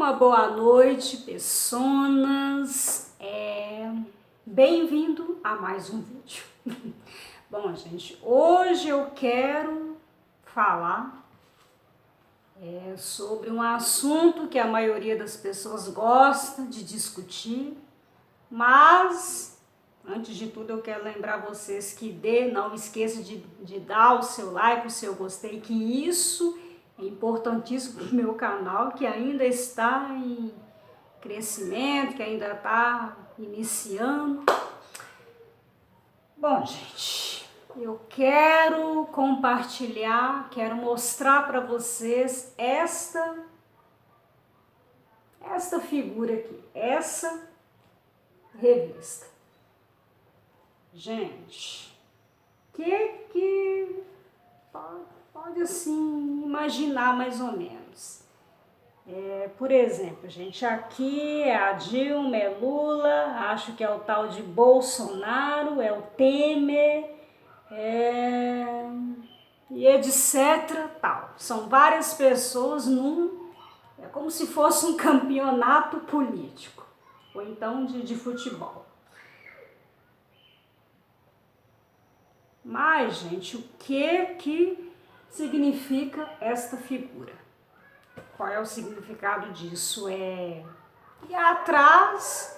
Uma boa noite, pessoas. Bem-vindo a mais um vídeo. Bom, gente, hoje eu quero falar sobre um assunto que a maioria das pessoas gosta de discutir, mas antes de tudo eu quero lembrar vocês que não esqueça de dar o seu like, o seu gostei, que isso é importantíssimo para o meu canal, que ainda está em crescimento, que ainda está iniciando. Bom, gente, eu quero compartilhar, quero mostrar para vocês esta figura aqui, essa revista. Gente, que pode assim imaginar mais ou menos. Por exemplo, gente, aqui é a Dilma, é Lula, acho que é o tal de Bolsonaro, é o Temer, e etc. tal. São várias pessoas é como se fosse um campeonato político, ou então de futebol. Mas, gente, o que significa esta figura? Qual é o significado disso? E atrás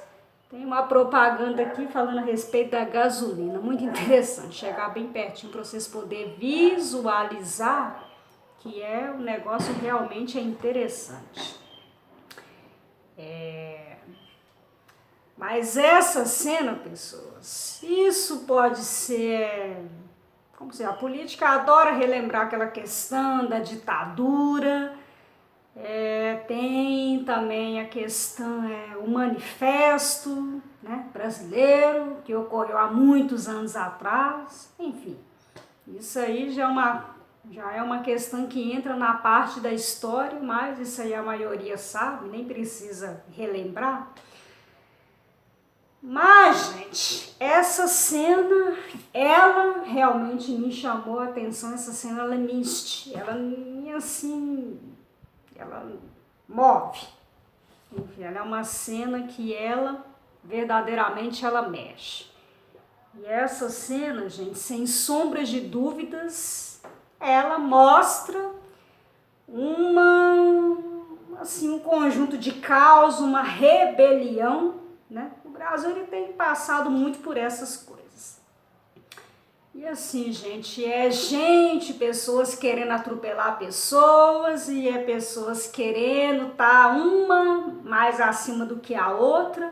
tem uma propaganda aqui falando a respeito da gasolina, muito interessante, chegar bem pertinho para vocês poderem visualizar que o negócio realmente é interessante. Mas essa cena, pessoas, isso pode ser, a política adora relembrar aquela questão da ditadura. Tem também a questão, o manifesto, né, brasileiro, que ocorreu há muitos anos atrás. Enfim, isso aí já é uma questão que entra na parte da história, mas isso aí a maioria sabe, nem precisa relembrar. Mas, gente, essa cena, ela realmente me chamou a atenção, essa cena, ela move. Enfim, ela é uma cena que verdadeiramente ela mexe. E essa cena, gente, sem sombras de dúvidas, ela mostra um conjunto de caos, uma rebelião, né? O Brasil ele tem passado muito por essas coisas. E assim, gente, pessoas querendo atropelar pessoas, e pessoas querendo estar uma mais acima do que a outra.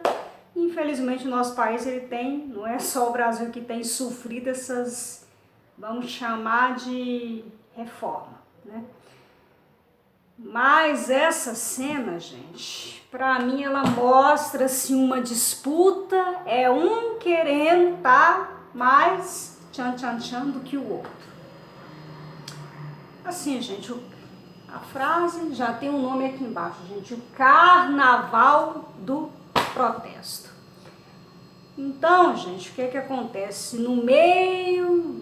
Infelizmente, o nosso país, não é só o Brasil que tem sofrido essas, vamos chamar de reforma, né? Mas essa cena, gente, para mim ela mostra-se uma disputa, um querendo estar mais tchan do que o outro. Assim, gente, a frase já tem um nome aqui embaixo, gente, o carnaval do protesto. Então, gente, o que acontece? No meio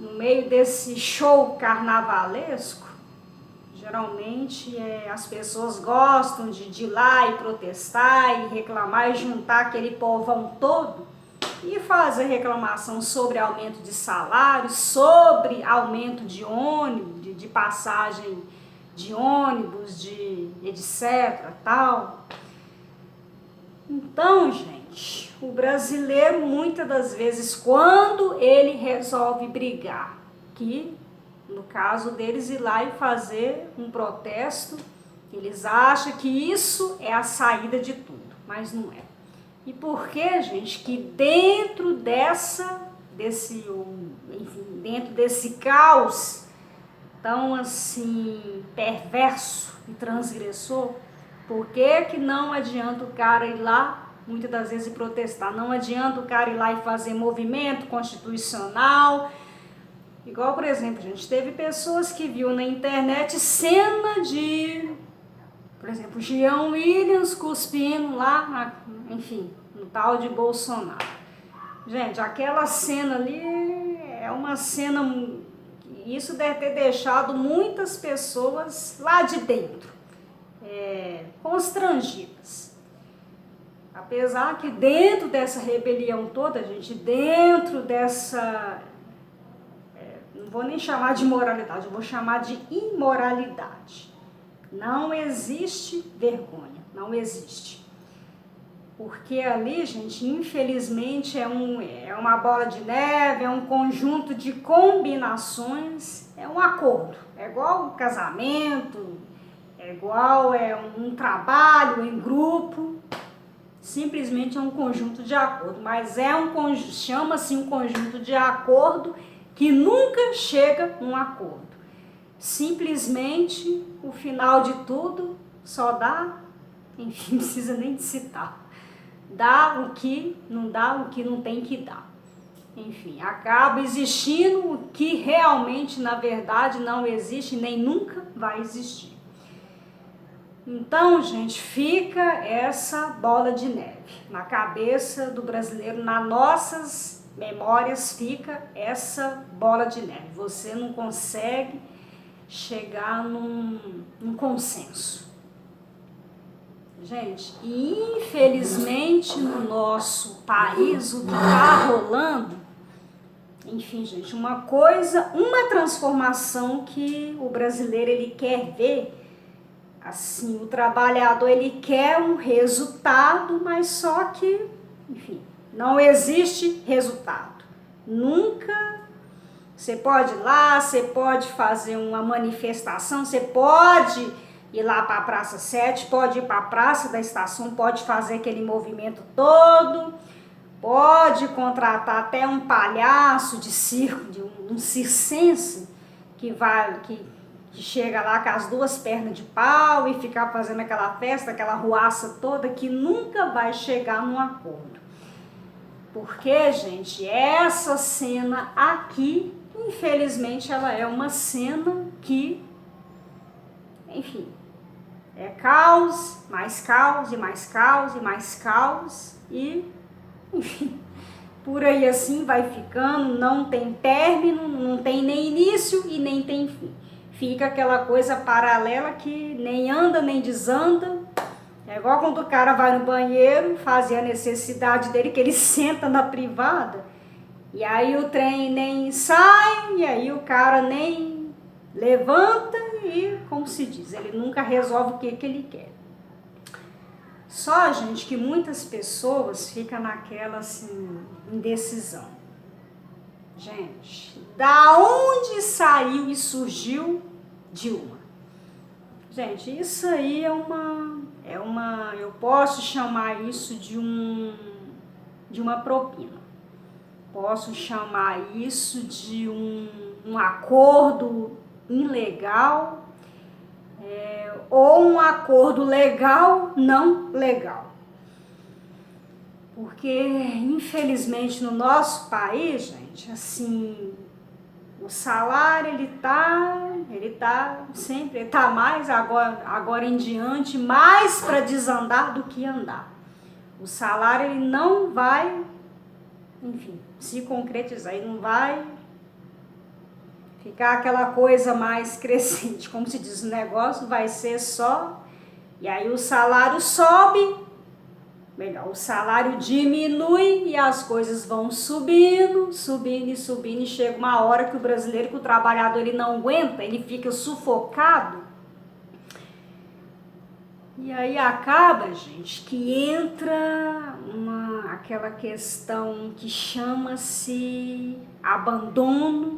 desse show carnavalesco, geralmente as pessoas gostam de ir lá e protestar e reclamar e juntar aquele povão todo e fazer reclamação sobre aumento de salário, sobre aumento de ônibus, de passagem de ônibus, de etc. tal. Então, gente, o brasileiro muitas das vezes, quando ele resolve brigar, que no caso deles ir lá e fazer um protesto, eles acham que isso é a saída de tudo, mas não é. E por que, gente, que dentro desse caos tão assim perverso e transgressor, por que não adianta o cara ir lá, muitas das vezes, e protestar? Não adianta o cara ir lá e fazer movimento constitucional. Igual, por exemplo, gente, teve pessoas que viu na internet cena de, por exemplo, Jean Willis cuspindo lá, enfim, no tal de Bolsonaro. Gente, aquela cena ali é uma cena, isso deve ter deixado muitas pessoas lá de dentro constrangidas. Apesar que dentro dessa rebelião toda, gente, dentro dessa, não vou nem chamar de moralidade, eu vou chamar de imoralidade. Não existe vergonha, não existe. Porque ali, gente, infelizmente é uma bola de neve, é um conjunto de combinações, é um acordo. É igual um casamento, é igual um trabalho em grupo, simplesmente é um conjunto de acordo, mas chama-se um conjunto de acordo que nunca chega num acordo. Simplesmente, o final de tudo só dá, enfim, não precisa nem de citar. Dá o que não tem que dar. Enfim, acaba existindo o que realmente, na verdade, não existe nem nunca vai existir. Então, gente, fica essa bola de neve na cabeça do brasileiro, nas nossas memórias fica essa bola de neve. Você não consegue chegar num consenso. Gente, e infelizmente no nosso país o que está rolando, enfim, gente, uma transformação que o brasileiro ele quer ver, assim, o trabalhador ele quer um resultado, mas só que, enfim, não existe resultado. Nunca. Você pode ir lá, você pode fazer uma manifestação, você pode ir lá para a Praça 7, pode ir para a Praça da Estação, pode fazer aquele movimento todo, pode contratar até um palhaço de circo, um circense, que chega lá com as duas pernas de pau e ficar fazendo aquela festa, aquela ruaça toda, que nunca vai chegar num acordo. Porque, gente, essa cena aqui, infelizmente, ela é uma cena que, enfim, é caos, mais caos e mais caos e mais caos e, enfim, por aí assim vai ficando, não tem término, não tem nem início e nem tem fim. Fica aquela coisa paralela que nem anda nem desanda. É igual quando o cara vai no banheiro fazer a necessidade dele, que ele senta na privada, e aí o trem nem sai, e aí o cara nem levanta e, como se diz, ele nunca resolve o que ele quer. Só, gente, que muitas pessoas ficam naquela, assim, indecisão. Gente, da onde saiu e surgiu Dilma? Gente, isso aí eu posso chamar isso de uma propina. Posso chamar isso de um acordo ilegal, ou um acordo legal, não legal. Porque, infelizmente, no nosso país, gente, assim, o salário, ele tá mais agora em diante, mais para desandar do que andar. O salário, ele não vai, enfim, se concretizar, ele não vai ficar aquela coisa mais crescente, como se diz, o negócio vai ser só, e aí o salário sobe, melhor, o salário diminui e as coisas vão subindo, subindo e subindo, e chega uma hora que o brasileiro, que o trabalhador, ele não aguenta, ele fica sufocado, e aí acaba, gente, que entra aquela questão que chama-se abandono,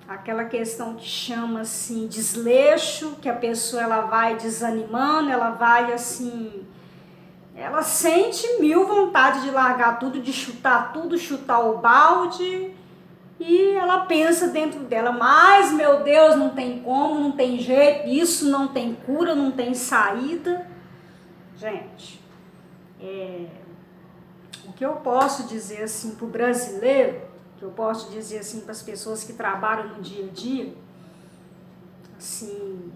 aquela questão que chama-se desleixo, que a pessoa ela vai desanimando, ela vai assim, ela sente mil vontade de largar tudo, de chutar tudo, chutar o balde, e ela pensa dentro dela, mas meu Deus, não tem como, não tem jeito, isso não tem cura, não tem saída. Gente, o que eu posso dizer assim para o brasileiro, que eu posso dizer assim para as pessoas que trabalham no dia a dia, assim,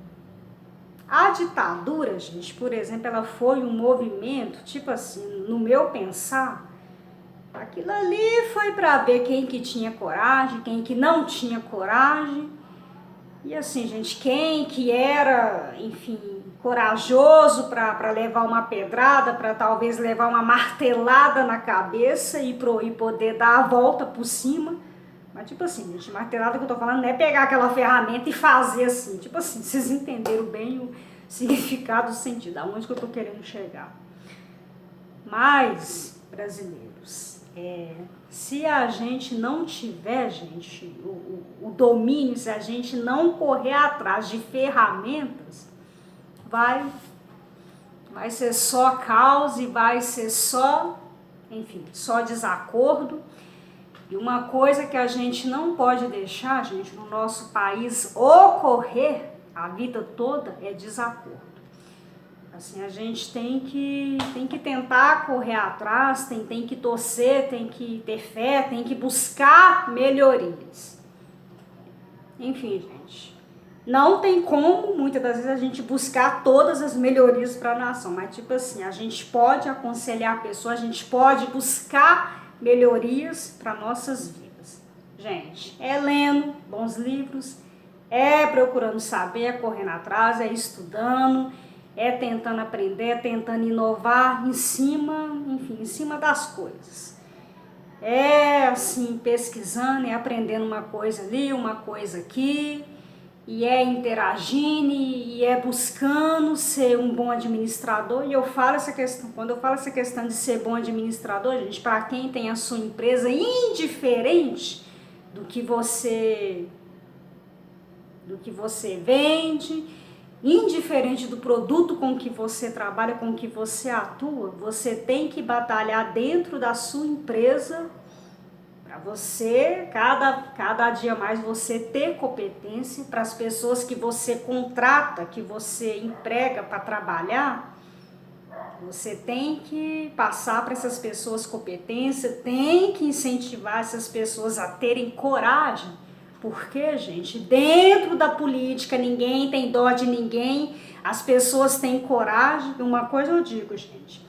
a ditadura, gente, por exemplo, ela foi um movimento, tipo assim, no meu pensar, aquilo ali foi para ver quem que tinha coragem, quem que não tinha coragem, e assim, gente, quem que era, enfim, corajoso para levar uma pedrada, para talvez levar uma martelada na cabeça e poder dar a volta por cima. Mas tipo assim, gente, martelada que eu tô falando não é pegar aquela ferramenta e fazer assim. Tipo assim, vocês entenderam bem o significado, o sentido, aonde que eu tô querendo chegar. Mas, brasileiros, se a gente não tiver, gente, o domínio, se a gente não correr atrás de ferramentas, vai ser só caos e vai ser só, enfim, só desacordo. E uma coisa que a gente não pode deixar, gente, no nosso país ocorrer a vida toda é desacordo. Assim, a gente tem que tentar correr atrás, tem que torcer, tem que ter fé, tem que buscar melhorias. Enfim, gente, não tem como, muitas das vezes, a gente buscar todas as melhorias para a nação, mas tipo assim, a gente pode aconselhar a pessoa, a gente pode buscar melhorias para nossas vidas. Gente, é lendo bons livros, é procurando saber, é correndo atrás, é estudando, é tentando aprender, é tentando inovar em cima, enfim, em cima das coisas. É assim, pesquisando, é aprendendo uma coisa ali, uma coisa aqui, e é interagindo, e é buscando ser um bom administrador. E eu falo essa questão, quando eu falo essa questão de ser bom administrador, gente, para quem tem a sua empresa, indiferente do que você vende, indiferente do produto com que você trabalha, com que você atua, você tem que batalhar dentro da sua empresa para você, cada dia mais, você ter competência para as pessoas que você contrata, que você emprega para trabalhar. Você tem que passar para essas pessoas competência, tem que incentivar essas pessoas a terem coragem. Porque, gente, dentro da política ninguém tem dó de ninguém, as pessoas têm coragem. E uma coisa eu digo, gente,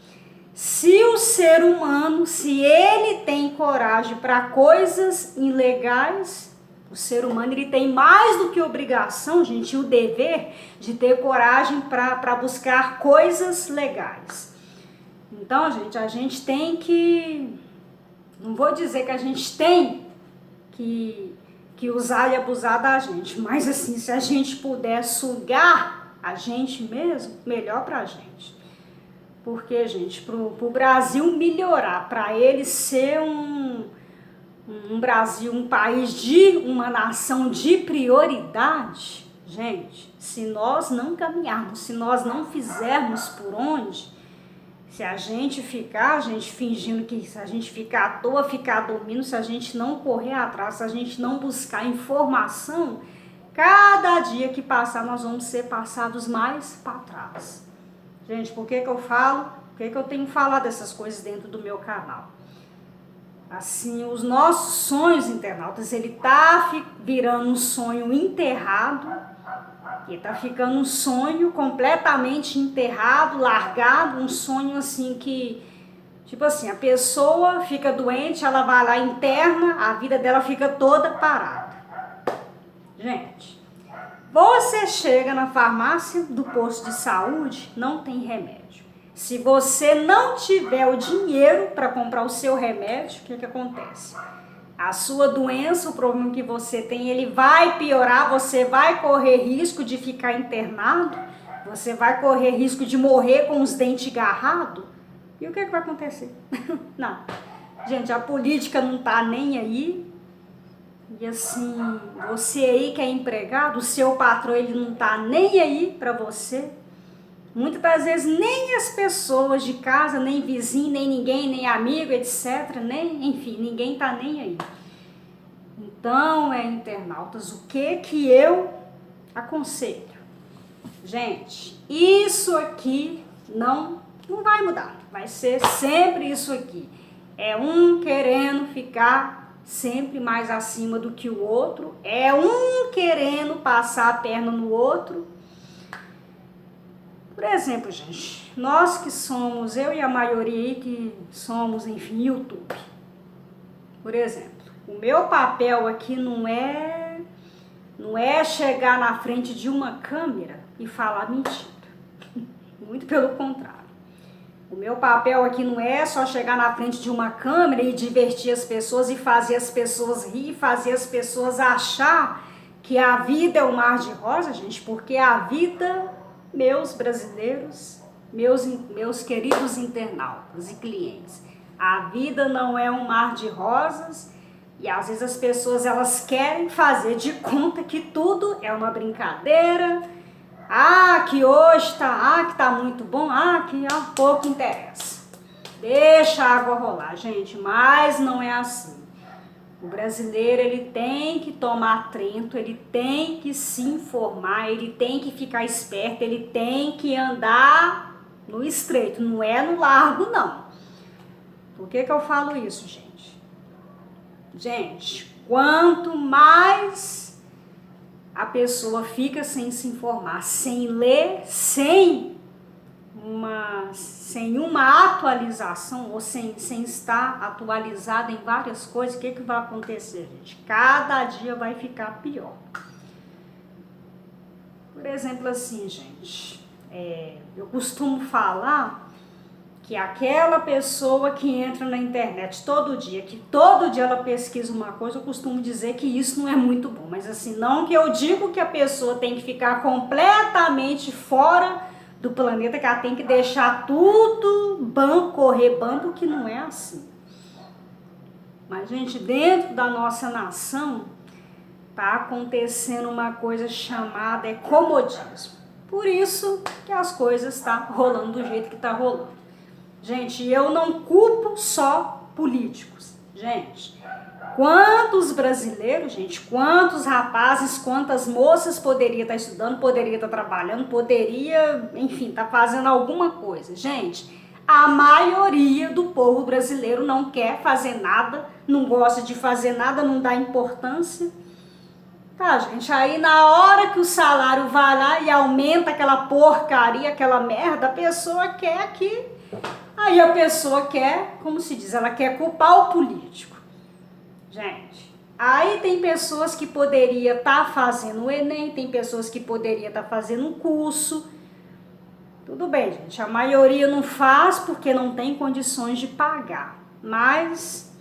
se o ser humano, se ele tem coragem para coisas ilegais, o ser humano ele tem mais do que obrigação, gente, o dever de ter coragem para buscar coisas legais. Então, gente, a gente tem que, não vou dizer que a gente tem que usar e abusar da gente, mas assim, se a gente puder sugar a gente mesmo, melhor pra gente. Porque, gente, pro Brasil melhorar, para ele ser um Brasil, um país de uma nação de prioridade, gente, se nós não caminharmos, se nós não fizermos por onde, se a gente ficar, fingindo que se a gente ficar à toa, ficar dormindo, se a gente não correr atrás, se a gente não buscar informação, cada dia que passar nós vamos ser passados mais para trás. Gente, por que eu falo? Por que eu tenho falado essas coisas dentro do meu canal? Assim, os nossos sonhos, internautas, ele tá virando um sonho enterrado, e tá ficando um sonho completamente enterrado, largado, um sonho assim que, tipo assim, a pessoa fica doente, ela vai lá interna, a vida dela fica toda parada. Gente, você chega na farmácia do posto de saúde, não tem remédio. Se você não tiver o dinheiro para comprar o seu remédio, o que acontece? A sua doença, o problema que você tem, ele vai piorar, você vai correr risco de ficar internado, você vai correr risco de morrer com os dentes agarrados. E o que vai acontecer? Não. Gente, a política não tá nem aí. E assim, você aí que é empregado, o seu patrão, ele não tá nem aí para você. Muitas das vezes nem as pessoas de casa, nem vizinho, nem ninguém, nem amigo, etc, nem, enfim, ninguém tá nem aí. Então, internautas, o que eu aconselho? Gente, isso aqui não vai mudar, vai ser sempre isso aqui. É um querendo ficar sempre mais acima do que o outro, é um querendo passar a perna no outro. Por exemplo, gente, nós que somos, eu e a maioria aí que somos, enfim, YouTube. Por exemplo, o meu papel aqui não é chegar na frente de uma câmera e falar mentira. muito pelo contrário. O meu papel aqui não é só chegar na frente de uma câmera e divertir as pessoas e fazer as pessoas rir, fazer as pessoas achar que a vida é um mar de rosa, gente, porque a vida, meus brasileiros, meus queridos internautas e clientes, a vida não é um mar de rosas e às vezes as pessoas elas querem fazer de conta que tudo é uma brincadeira. Que hoje que tá muito bom, que pouco interessa. Deixa a água rolar, gente, mas não é assim. O brasileiro, ele tem que tomar atento, ele tem que se informar, ele tem que ficar esperto, ele tem que andar no estreito, não é no largo, não. Por que eu falo isso, gente? Gente, quanto mais a pessoa fica sem se informar, sem ler, sem uma atualização ou sem estar atualizada em várias coisas, o que vai acontecer, gente? Cada dia vai ficar pior. Por exemplo, assim, gente, eu costumo falar que aquela pessoa que entra na internet todo dia, que todo dia ela pesquisa uma coisa, eu costumo dizer que isso não é muito bom. Mas assim, não que eu digo que a pessoa tem que ficar completamente fora do planeta, que ela tem que deixar tudo correr bambo, que não é assim. Mas, gente, dentro da nossa nação, tá acontecendo uma coisa chamada comodismo. Por isso que as coisas estão rolando do jeito que tá rolando. Gente, eu não culpo só políticos. Gente, quantos brasileiros, gente, quantos rapazes, quantas moças poderia estar estudando, poderia estar trabalhando, poderia, enfim, estar fazendo alguma coisa. Gente, a maioria do povo brasileiro não quer fazer nada, não gosta de fazer nada, não dá importância. Tá, gente, aí na hora que o salário vai lá e aumenta aquela porcaria, aquela merda, a pessoa quer que... Aí a pessoa quer, como se diz, ela quer culpar o político. Gente, aí tem pessoas que poderiam estar fazendo o Enem, tem pessoas que poderiam estar fazendo um curso. Tudo bem, gente, a maioria não faz porque não tem condições de pagar. Mas,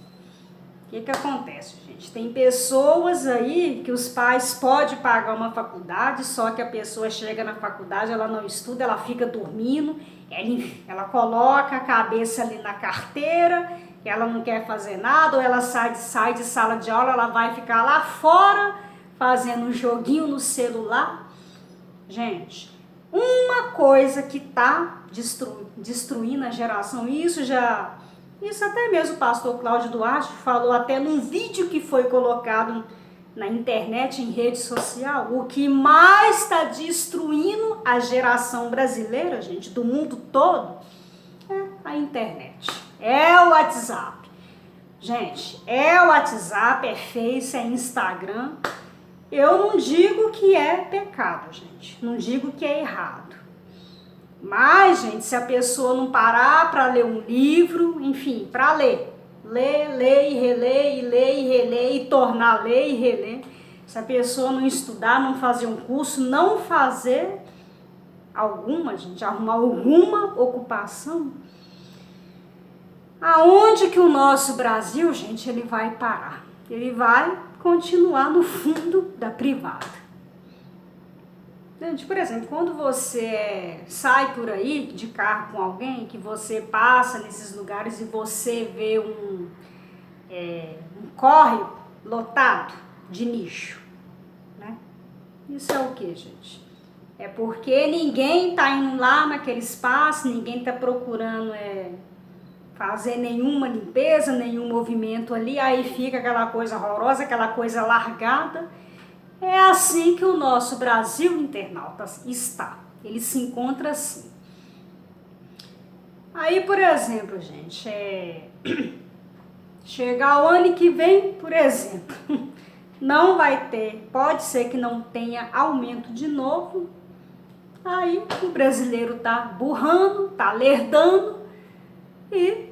o que acontece, gente? Tem pessoas aí que os pais podem pagar uma faculdade, só que a pessoa chega na faculdade, ela não estuda, ela fica dormindo, ela coloca a cabeça ali na carteira, ela não quer fazer nada, ou ela sai de sala de aula, ela vai ficar lá fora fazendo um joguinho no celular. Gente, uma coisa que tá destruindo a geração, isso até mesmo o pastor Cláudio Duarte falou até num vídeo que foi colocado na internet, em rede social, o que mais está destruindo a geração brasileira, gente, do mundo todo, é a internet, é o WhatsApp. Gente, é o WhatsApp, é Face, é Instagram. Eu não digo que é pecado, gente, não digo que é errado. Mas, gente, se a pessoa não parar para ler um livro, enfim, para ler e reler, e ler e reler, e tornar a ler e reler. Se a pessoa não estudar, não fazer um curso, não fazer arrumar alguma ocupação, aonde que o nosso Brasil, gente, ele vai parar? Ele vai continuar no fundo da privada. Gente, por exemplo, quando você sai por aí de carro com alguém, que você passa nesses lugares e você vê um córrego lotado de lixo, né? Isso é o que, gente? É porque ninguém tá indo lá naquele espaço, ninguém tá procurando fazer nenhuma limpeza, nenhum movimento ali, aí fica aquela coisa horrorosa, aquela coisa largada. É assim que o nosso Brasil, internautas, está. Ele se encontra assim. Aí, por exemplo, gente, chegar o ano que vem, por exemplo, não vai ter, pode ser que não tenha aumento de novo. Aí o brasileiro tá burrando, tá lerdando. E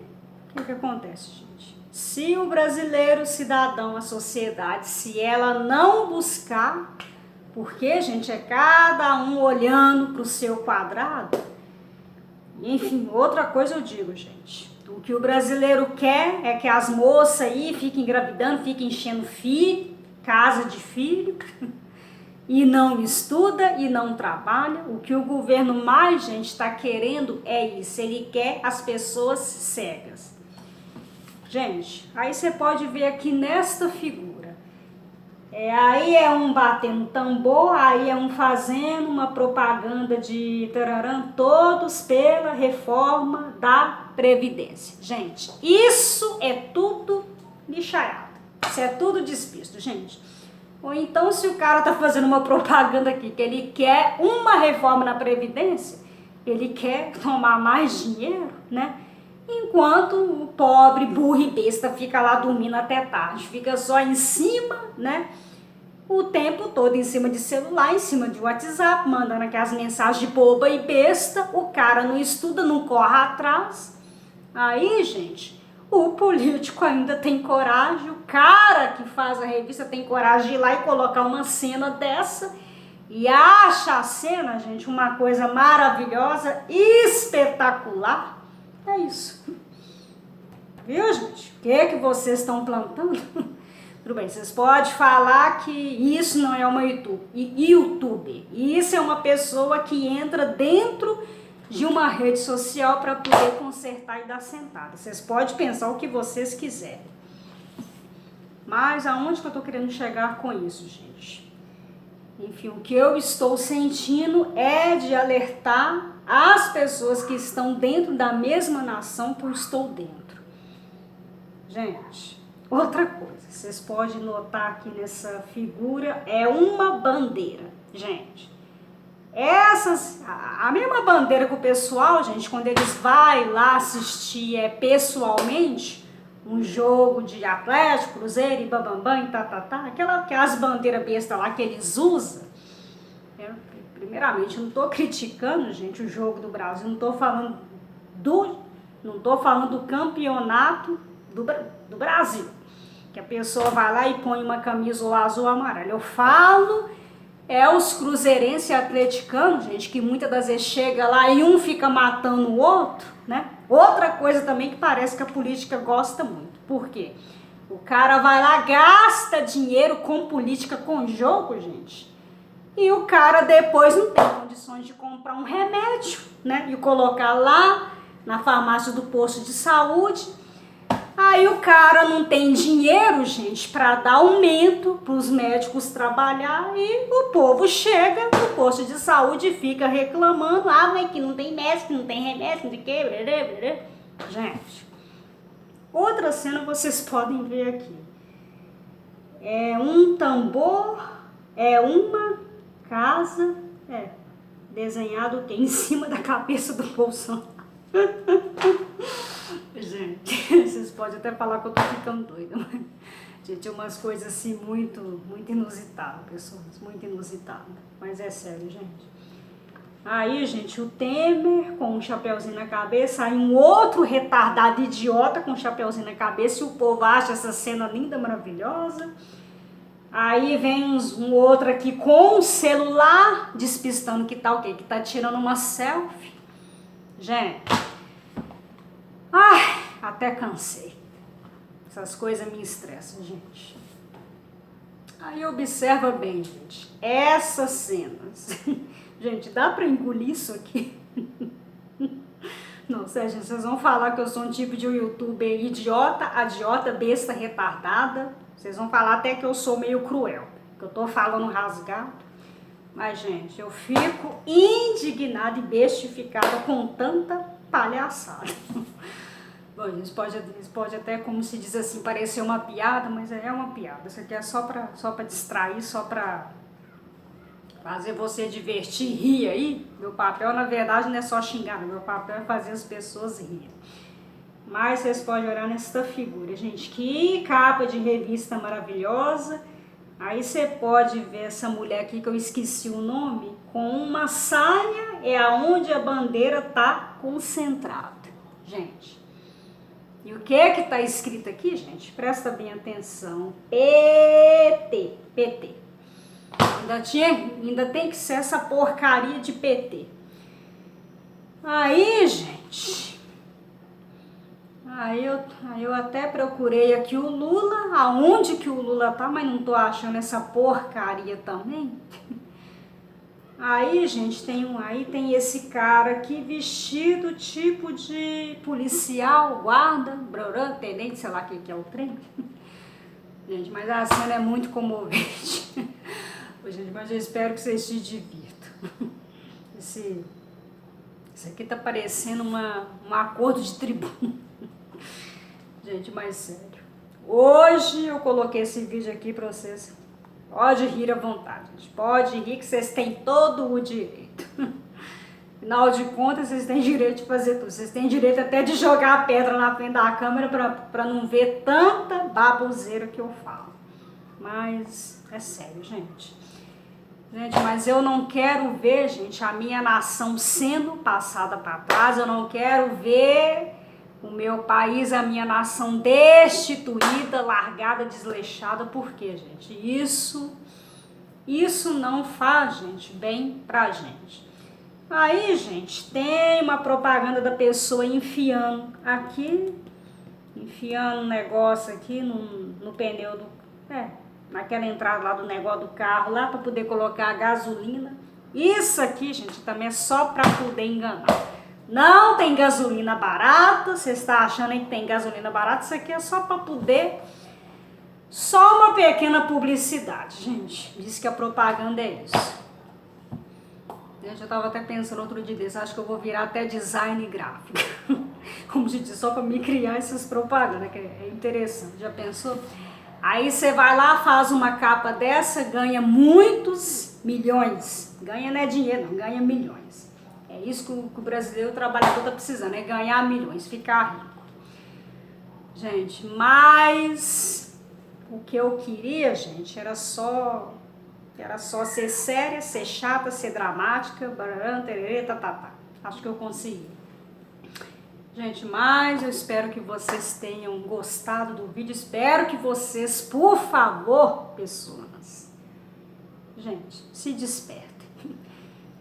o que acontece, gente? Se o brasileiro, cidadão, a sociedade, se ela não buscar, porque, gente, é cada um olhando para o seu quadrado, Enfim, outra coisa eu digo, gente. O que o brasileiro quer é que as moças aí fiquem engravidando, fiquem enchendo filho, casa de filho, e não estuda e não trabalha. O que o governo mais, gente, está querendo é isso. Ele quer as pessoas cegas. Gente, aí você pode ver aqui nesta figura. Aí é um batendo tambor, aí é um fazendo uma propaganda de tararã, todos pela reforma da Previdência. Gente, isso é tudo lixaiado. Isso é tudo despisto, gente. Ou então, se o cara tá fazendo uma propaganda aqui, que ele quer uma reforma na Previdência, ele quer tomar mais dinheiro, né? Enquanto o pobre, burro e besta fica lá dormindo até tarde, fica só em cima, né? O tempo todo em cima de celular, em cima de WhatsApp, mandando aquelas mensagens de boba e besta, o cara não estuda, não corre atrás. Aí, gente, o político ainda tem coragem, o cara que faz a revista tem coragem de ir lá e colocar uma cena dessa e acha a cena, gente, uma coisa maravilhosa, espetacular. É isso. Viu, gente? O que é que vocês estão plantando? Tudo bem, vocês podem falar que isso não é uma youtuber. Isso é uma pessoa que entra dentro de uma rede social para poder consertar e dar sentada. Vocês podem pensar o que vocês quiserem. Mas aonde que eu estou querendo chegar com isso, gente? Enfim, o que eu estou sentindo é de alertar as pessoas que estão dentro da mesma nação que eu estou dentro. Gente, outra coisa, vocês podem notar aqui nessa figura, é uma bandeira. Gente, a mesma bandeira que o pessoal, gente, quando eles vão lá assistir pessoalmente um jogo de Atlético, Cruzeiro e babambam e aquelas bandeiras bestas lá que eles usam. Primeiramente, eu não estou criticando, gente, o jogo do Brasil, não estou falando do campeonato do Brasil, que a pessoa vai lá e põe uma camisa ou azul ou amarela. Eu falo os cruzeirenses e atleticanos, gente, que muitas das vezes chega lá e um fica matando o outro, né? Outra coisa também que parece que a política gosta muito. Por quê? O cara vai lá, gasta dinheiro com política, com jogo, gente, e o cara depois não tem condições de comprar um remédio, né? E colocar lá na farmácia do posto de saúde. Aí o cara não tem dinheiro, gente, para dar aumento para os médicos trabalhar e o povo chega no posto de saúde e fica reclamando, mas que não tem médico, não tem remédio, não sei o que, gente. Outra cena vocês podem ver aqui. É um tambor, é uma casa, desenhado em cima da cabeça do Bolsonaro. Gente, vocês podem até falar que eu tô ficando doida, mas, gente, é umas coisas assim muito, muito inusitadas, pessoas, muito inusitadas, mas é sério, gente. Aí, gente, o Temer com um chapeuzinho na cabeça, aí um outro retardado idiota com um chapeuzinho na cabeça e o povo acha essa cena linda, maravilhosa. Aí vem um outro aqui com um celular despistando que tá o quê? Que tá tirando uma selfie. Gente, até cansei. Essas coisas me estressam, gente. Aí observa bem, gente, essas cenas. Gente, dá pra engolir isso aqui? Não, sério, gente, vocês vão falar que eu sou um tipo de youtuber idiota, besta, retardada. Vocês vão falar até que eu sou meio cruel, que eu tô falando rasgado. Mas, gente, eu fico indignada e bestificada com tanta palhaçada. Bom, isso pode até, como se diz assim, parecer uma piada, mas é uma piada. Isso aqui é só pra distrair, só pra fazer você divertir, rir aí. Meu papel, na verdade, não é só xingar, meu papel é fazer as pessoas rirem. Mas vocês podem olhar nessa figura, gente, que capa de revista maravilhosa. Aí você pode ver essa mulher aqui, que eu esqueci o nome, com uma saia, é aonde a bandeira tá concentrada, gente. E o que é que tá escrito aqui, gente? Presta bem atenção. PT. Ainda tem que ser essa porcaria de PT. Aí, gente, aí eu até procurei aqui o Lula, aonde que o Lula tá, mas não tô achando essa porcaria também. Aí, gente, tem esse cara aqui vestido tipo de policial, guarda, brorã, tenente, sei lá o que é o trem. Gente, mas a cena é muito comovente. Gente, mas eu espero que vocês se divirtam. Isso aqui tá parecendo um acordo de tribuno. Gente, mas sério. Hoje eu coloquei esse vídeo aqui pra vocês. Pode rir à vontade, gente. Pode rir que vocês têm todo o direito. Afinal de contas, vocês têm direito de fazer tudo. Vocês têm direito até de jogar a pedra na frente da câmera pra não ver tanta baboseira que eu falo. Mas é sério, gente. Gente, mas eu não quero ver, gente, a minha nação sendo passada para trás. Eu não quero ver o meu país, a minha nação destituída, largada, desleixada. Por quê, gente? Isso não faz, gente, bem pra gente. Aí, gente, tem uma propaganda da pessoa enfiando um negócio aqui no pneu naquela entrada lá do negócio do carro, lá para poder colocar a gasolina. Isso aqui, gente, também é só para poder enganar. Não tem gasolina barata, você está achando que tem gasolina barata, isso aqui é só para poder... Só uma pequena publicidade, gente. Diz que a propaganda é isso. Gente, eu tava até pensando outro dia desse, acho que eu vou virar até design gráfico. Como se diz, só para me criar essas propagandas, que é interessante. Já pensou? Aí você vai lá, faz uma capa dessa, ganha muitos milhões. Ganha não é dinheiro, não, ganha milhões. É isso que o brasileiro, o trabalhador tá precisando, é ganhar milhões, ficar rico. Gente, mas o que eu queria, gente, era só ser séria, ser chata, ser dramática, acho que eu consegui. Gente, mas eu espero que vocês tenham gostado do vídeo, espero que vocês, por favor, pessoas, gente, se despertem.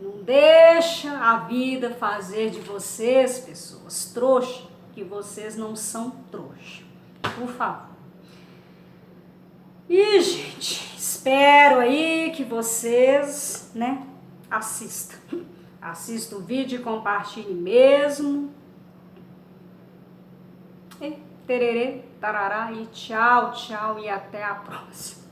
Não deixa a vida fazer de vocês, pessoas, trouxa, que vocês não são trouxa, por favor. E, gente, espero aí que vocês, assistam o vídeo e compartilhem mesmo. E tererê, tarará, e tchau, tchau, e até a próxima.